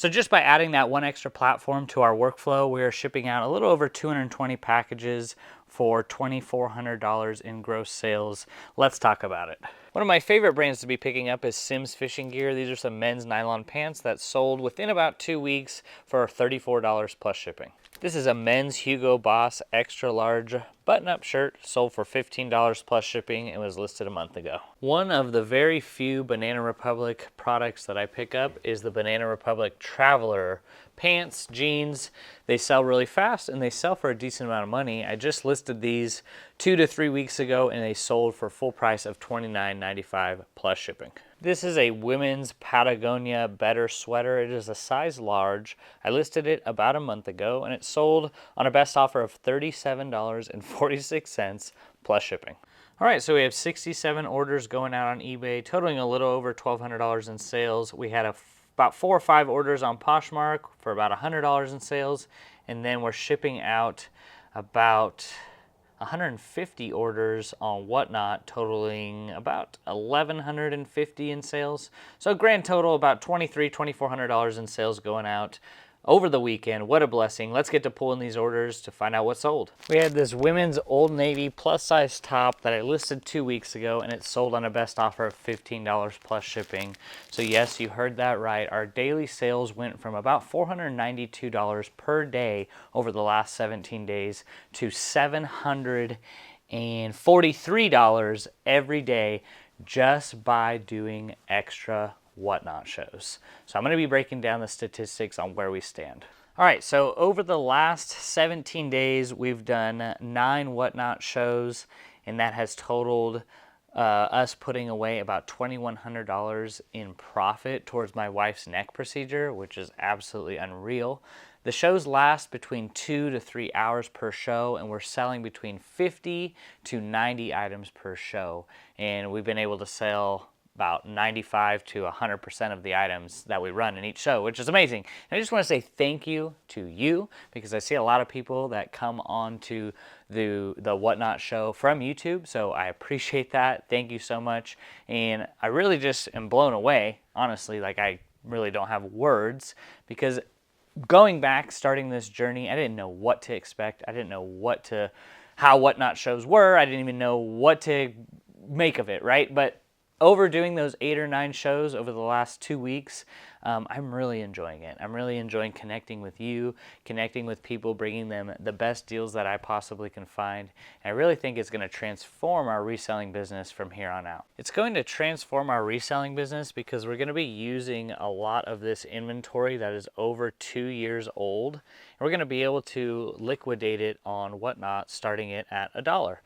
So just by adding that one extra platform to our workflow, we are shipping out a little over 220 packages for $2,400 in gross sales. Let's talk about it. One of my favorite brands to be picking up is Simms Fishing Gear. These are some men's nylon pants that sold within about 2 weeks for $34 plus shipping. This is a men's Hugo Boss extra large button-up shirt, sold for $15 plus shipping and was listed a month ago. One of the very few Banana Republic products that I pick up is the Banana Republic Traveler pants, jeans. They sell really fast and they sell for a decent amount of money. I just listed these 2 to 3 weeks ago and they sold for full price of $29.95 plus shipping. This is a women's Patagonia Better sweater. It is a size large. I listed it about a month ago and it sold on a best offer of $37.46 plus shipping. All right, so we have 67 orders going out on eBay, totaling a little over $1,200 in sales. We had about 4 or 5 orders on Poshmark for about $100 in sales, and then we're shipping out about 150 orders on Whatnot, totaling about $1,150 in sales. So grand total about $2,400 in sales going out over the weekend. What a blessing. Let's get to pulling these orders to find out what sold. We had this women's Old Navy plus size top that I listed 2 weeks ago and it sold on a best offer of $15 plus shipping. So yes, you heard that right. Our daily sales went from about $492 per day over the last 17 days to $743 every day just by doing extra Whatnot shows. So I'm going to be breaking down the statistics on where we stand. All right, so over the last 17 days, we've done 9 Whatnot shows, and that has totaled us putting away about $2,100 in profit towards my wife's neck procedure, which is absolutely unreal. The shows last between 2 to 3 hours per show, and we're selling between 50 to 90 items per show, and we've been able to sell about 95 to 100% of the items that we run in each show, which is amazing. And I just want to say thank you to you, because I see a lot of people that come on to the Whatnot show from YouTube, so I appreciate that. Thank you so much. And I really just am blown away, honestly. Like, I really don't have words, because going back, starting this journey, I didn't know what to expect. I didn't know how Whatnot shows were. I didn't even know what to make of it, right? But over doing those 8 or 9 shows over the last 2 weeks, I'm really enjoying it. I'm really enjoying connecting with you, connecting with people, bringing them the best deals that I possibly can find. And I really think it's going to transform our reselling business from here on out. It's going to transform our reselling business because we're going to be using a lot of this inventory that is over 2 years old. And we're going to be able to liquidate it on Whatnot, starting it at $1.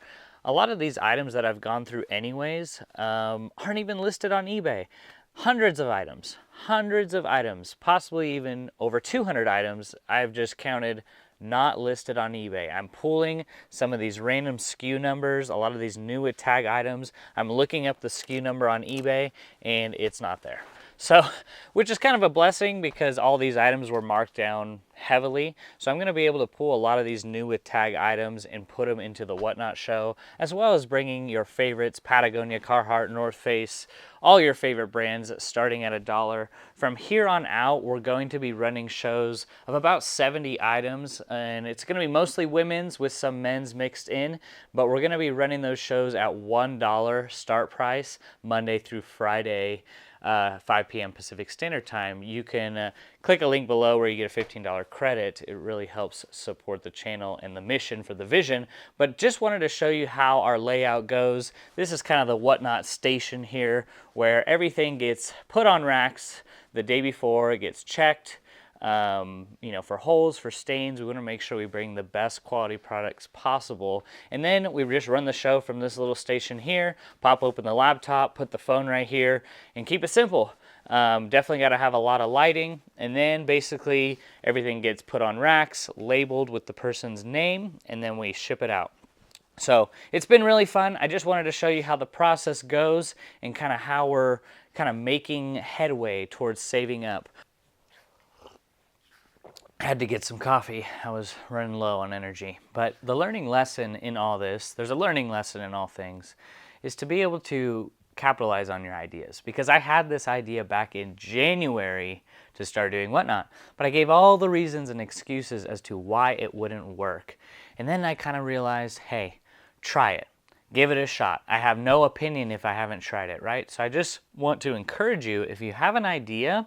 A lot of these items that I've gone through anyways aren't even listed on eBay. Hundreds of items, possibly even over 200 items I've just counted not listed on eBay. I'm pulling some of these random SKU numbers, a lot of these new with tag items. I'm looking up the SKU number on eBay and it's not there. So, which is kind of a blessing because all these items were marked down heavily. So I'm going to be able to pull a lot of these new with tag items and put them into the Whatnot show, as well as bringing your favorites, Patagonia, Carhartt, North Face, all your favorite brands starting at $1. From here on out, we're going to be running shows of about 70 items, and it's going to be mostly women's with some men's mixed in, but we're going to be running those shows at $1 start price, Monday through Friday, 5 p.m. Pacific Standard Time. You can click a link below where you get a $15 credit. It really helps support the channel and the mission for the vision. But just wanted to show you how our layout goes. This is kind of the Whatnot station here, where everything gets put on racks the day before. It gets checked. For holes, for stains, we want to make sure we bring the best quality products possible. And then we just run the show from this little station here, pop open the laptop, put the phone right here, and keep it simple. Definitely got to have a lot of lighting, and then basically everything gets put on racks, labeled with the person's name, and then we ship it out. So it's been really fun. I just wanted to show you how the process goes and kind of how we're kind of making headway towards saving up. I had to get some coffee. I was running low on energy. But the learning lesson in all this, there's a learning lesson in all things, is to be able to capitalize on your ideas, because I had this idea back in January to start doing Whatnot, but I gave all the reasons and excuses as to why it wouldn't work. And then I kind of realized, hey, try it. Give it a shot. I have no opinion if I haven't tried it, right? So I just want to encourage you, if you have an idea,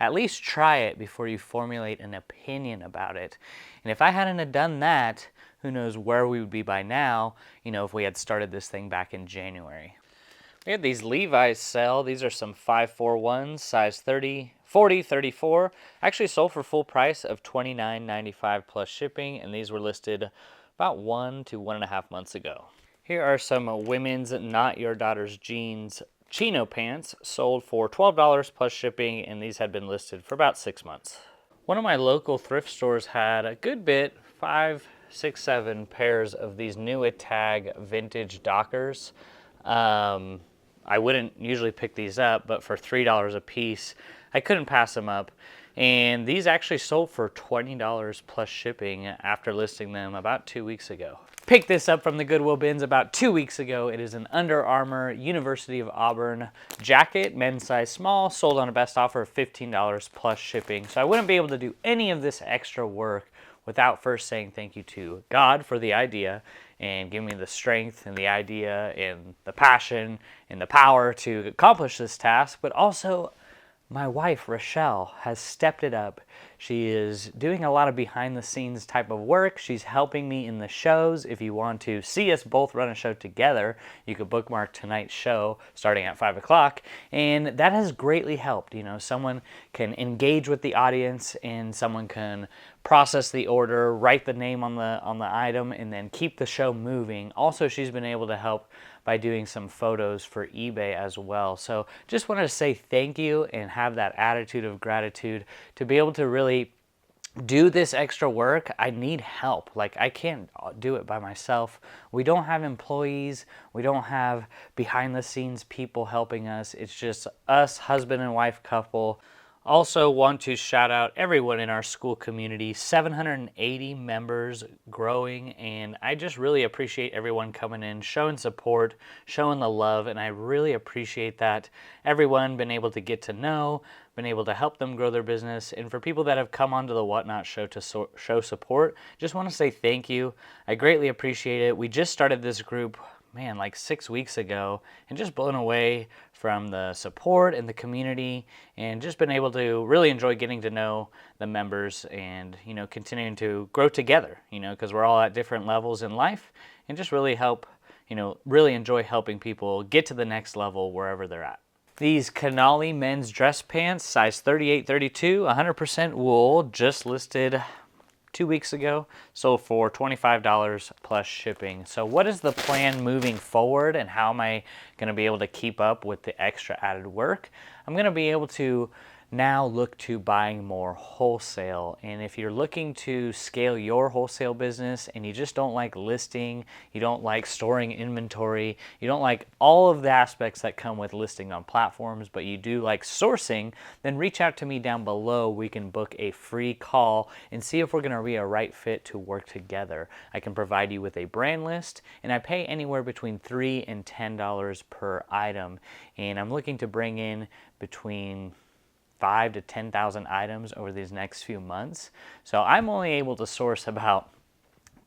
at least try it before you formulate an opinion about it. And if I hadn't have done that, who knows where we would be by now, if we had started this thing back in January. We had these Levi's sell. These are some 541s, size 30, 40, 34. Actually sold for full price of $29.95 plus shipping, and these were listed about 1 to 1.5 months ago. Here are some women's Not Your Daughter's Jeans chino pants, sold for $12 plus shipping, and these had been listed for about 6 months. One of my local thrift stores had a good bit, 5, 6, 7 pairs of these new tag vintage Dockers. I wouldn't usually pick these up, but for $3 a piece, I couldn't pass them up. And these actually sold for $20 plus shipping after listing them about 2 weeks ago. Picked this up from the Goodwill bins about 2 weeks ago. It is an Under Armour University of Auburn jacket, men's size small, sold on a best offer of $15 plus shipping. So I wouldn't be able to do any of this extra work without first saying thank you to God for the idea and giving me the strength and the idea and the passion and the power to accomplish this task, but also my wife, Rochelle, has stepped it up. She is doing a lot of behind the scenes type of work. She's helping me in the shows. If you want to see us both run a show together, you could bookmark tonight's show starting at 5 o'clock. And that has greatly helped. Someone can engage with the audience and someone can process the order, write the name on the item, and then keep the show moving. Also, she's been able to help by doing some photos for eBay as well. So just wanted to say thank you and have that attitude of gratitude to be able to really do this extra work. I need help. I can't do it by myself. We don't have employees. We don't have behind the scenes people helping us. It's just us, husband and wife couple. Also want to shout out everyone in our school community, 780 members growing, and I just really appreciate everyone coming in, showing support, showing the love, and I really appreciate that. Everyone been able to get to know, been able to help them grow their business, and for people that have come onto the Whatnot show to show support, just want to say thank you. I greatly appreciate it. We just started this group, like 6 weeks ago, and just blown away from the support and the community, and just been able to really enjoy getting to know the members and continuing to grow together, because we're all at different levels in life, and just really really enjoy helping people get to the next level wherever they're at. These Canali men's dress pants, size 38-32, 100% wool, just listed 2 weeks ago, sold for $25 plus shipping. So what is the plan moving forward, and how am I going to be able to keep up with the extra added work? I'm going to be able to now look to buying more wholesale. And if you're looking to scale your wholesale business and you just don't like listing, you don't like storing inventory, you don't like all of the aspects that come with listing on platforms, but you do like sourcing, then reach out to me down below. We can book a free call and see if we're going to be a right fit to work together. I can provide you with a brand list, and I pay anywhere between $3 and $10 per item. And I'm looking to bring in between 5,000 to 10,000 items over these next few months. So I'm only able to source about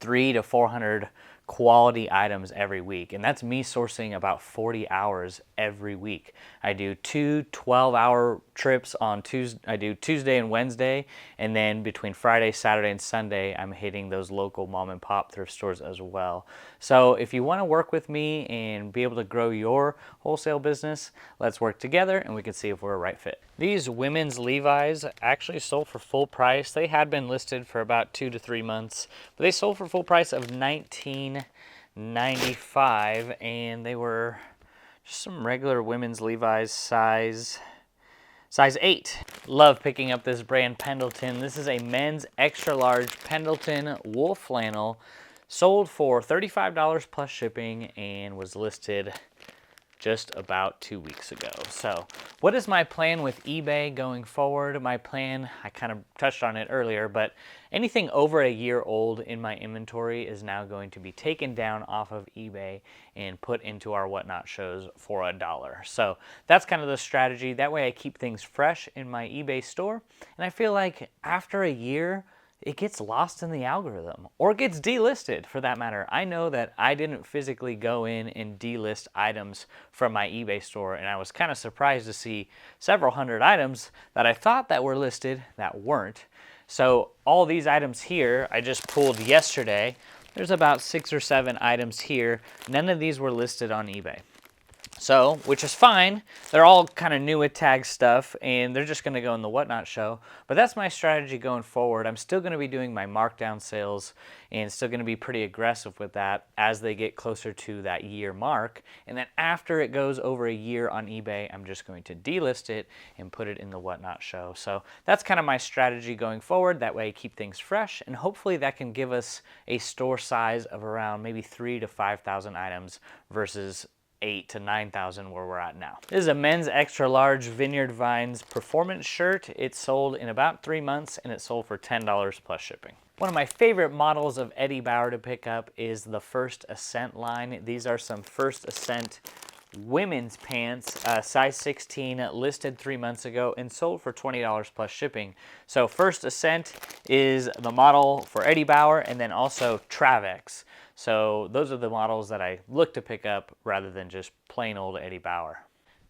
300 to 400 quality items every week, and that's me sourcing about 40 hours every week. I do 2 12-hour trips on Tuesday. I do Tuesday and Wednesday, and then between Friday, Saturday, and Sunday, I'm hitting those local mom and pop thrift stores as well. So if you want to work with me and be able to grow your wholesale business, let's work together and we can see if we're a right fit. These women's Levi's actually sold for full price. They had been listed for about 2 to 3 months, but they sold for full price of $19.95, and they were just some regular women's Levi's size 8. Love picking up this brand Pendleton. This is a men's extra large Pendleton wool flannel, sold for $35 plus shipping, and was listed just about 2 weeks ago. So what is my plan with eBay going forward? My plan, I kind of touched on it earlier, but anything over a year old in my inventory is now going to be taken down off of eBay and put into our Whatnot shows for $1. So that's kind of the strategy. That way I keep things fresh in my eBay store. And I feel like after a year, it gets lost in the algorithm or gets delisted for that matter. I know that I didn't physically go in and delist items from my eBay store, and I was kind of surprised to see several hundred items that I thought that were listed that weren't. So all these items here, I just pulled yesterday. There's about 6 or 7 items here. None of these were listed on eBay. So, which is fine. They're all kind of new with tag stuff, and they're just going to go in the Whatnot show. But that's my strategy going forward. I'm still going to be doing my markdown sales and still going to be pretty aggressive with that as they get closer to that year mark. And then after it goes over a year on eBay, I'm just going to delist it and put it in the Whatnot show. So that's kind of my strategy going forward. That way I keep things fresh, and hopefully that can give us a store size of around maybe 3,000 to 5,000 items versus 8,000 to 9,000 where we're at now. This is a men's extra large Vineyard Vines performance shirt. It sold in about 3 months and it sold for $10 plus shipping. One of my favorite models of Eddie Bauer to pick up is the First Ascent line. These are some First Ascent women's pants, size 16, listed 3 months ago and sold for $20 plus shipping. So First Ascent is the model for Eddie Bauer, and then also Travex. So those are the models that I look to pick up rather than just plain old Eddie Bauer.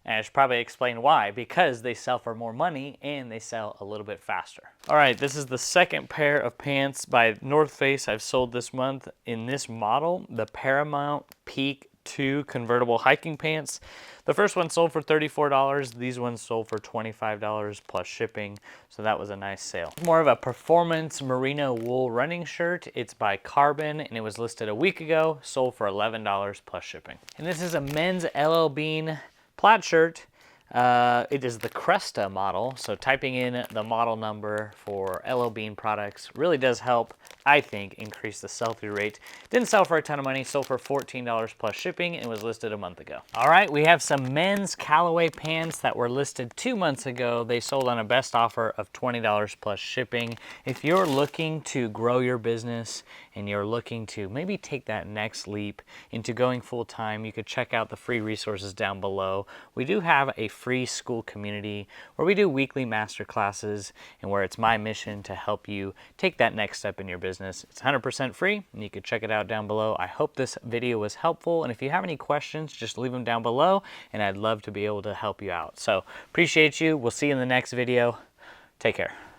And I should probably explain why, because they sell for more money and they sell a little bit faster. All right, this is the second pair of pants by North Face I've sold this month in this model, the Paramount Peak 2 convertible hiking pants. The first one sold for $34. These ones sold for $25 plus shipping. So that was a nice sale. More of a performance merino wool running shirt. It's by Carbon and it was listed a week ago, sold for $11 plus shipping. And this is a men's LL Bean plaid shirt. It is the Cresta model, so typing in the model number for LL Bean products really does help, I think, increase the sell-through rate. Didn't sell for a ton of money, sold for $14 plus shipping, and was listed a month ago. All right, we have some men's Callaway pants that were listed 2 months ago. They sold on a best offer of $20 plus shipping. If you're looking to grow your business and you're looking to maybe take that next leap into going full-time, you could check out the free resources down below. We do have a free school community where we do weekly master classes and where it's my mission to help you take that next step in your business. It's 100% free and you can check it out down below. I hope this video was helpful, and if you have any questions, just leave them down below and I'd love to be able to help you out. So appreciate you. We'll see you in the next video. Take care.